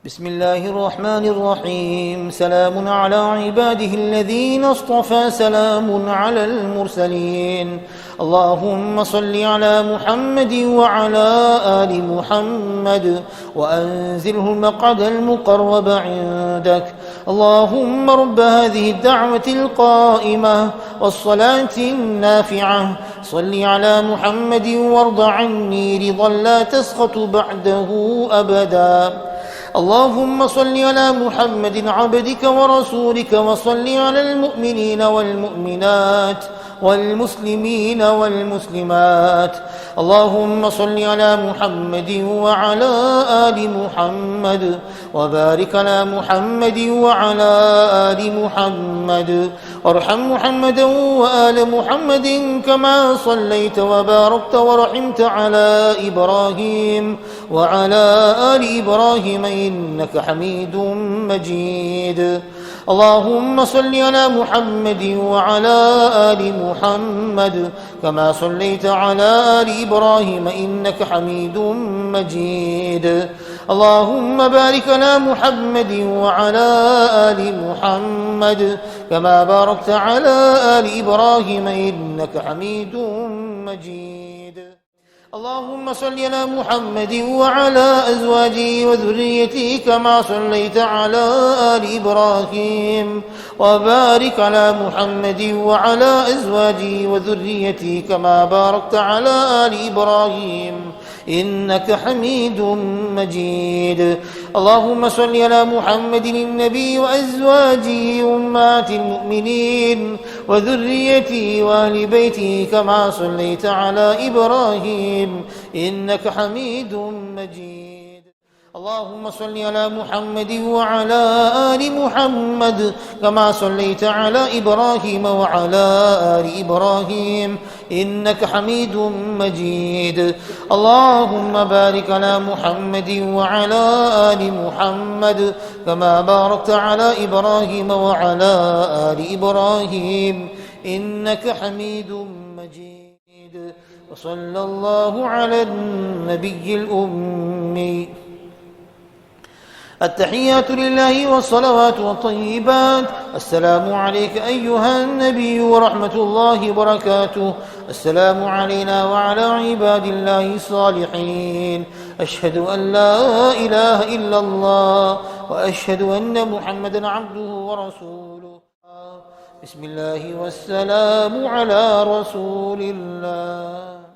بسم الله الرحمن الرحيم. سلام على عباده الذين اصطفى، سلام على المرسلين. اللهم صل على محمد وعلى آل محمد وأنزله المقعد المقرب عندك. اللهم رب هذه الدعوة القائمة والصلاة النافعة، صل على محمد وارض عني رضا لا تسخط بعده أبدا. اللهم صل على محمد عبدك ورسولك، وصل على المؤمنين والمؤمنات والمسلمين والمسلمات. اللهم صل على محمد وعلى آل محمد، وبارك على محمد وعلى آل محمد، وارحم محمدا وآل محمد كما صليت وباركت ورحمت على إبراهيم وعلى آل إبراهيم إنك حميد مجيد. اللهم صل على محمد وعلى آل محمد كما صليت على آل إبراهيم إنك حميد مجيد. اللهم بارك على محمد وعلى آل محمد كما باركت على آل إبراهيم إنك حميد مجيد. اللهم صل على محمد وعلى أزواجه وذريته كما صليت على آل إبراهيم، وبارك على محمد وعلى أزواجه وذريته كما باركت على آل إبراهيم إنك حميد مجيد. اللهم صل على محمد النبي وأزواجه أمهات المؤمنين وذريته وأهل بيته كما صليت على إبراهيم إنك حميد مجيد. اللهم صل على محمد وعلى آل محمد كما صليت على إبراهيم وعلى آل إبراهيم إنك حميد مجيد. اللهم بارك على محمد وعلى آل محمد كما باركت على إبراهيم وعلى آل إبراهيم إنك حميد مجيد. وصلى الله على النبي الأمي. التحيات لله والصلوات والطيبات. السلام عليك أيها النبي ورحمة الله وبركاته. السلام علينا وعلى عباد الله الصالحين. أشهد أن لا إله إلا الله، وأشهد أن محمدا عبده ورسوله. بسم الله والسلام على رسول الله.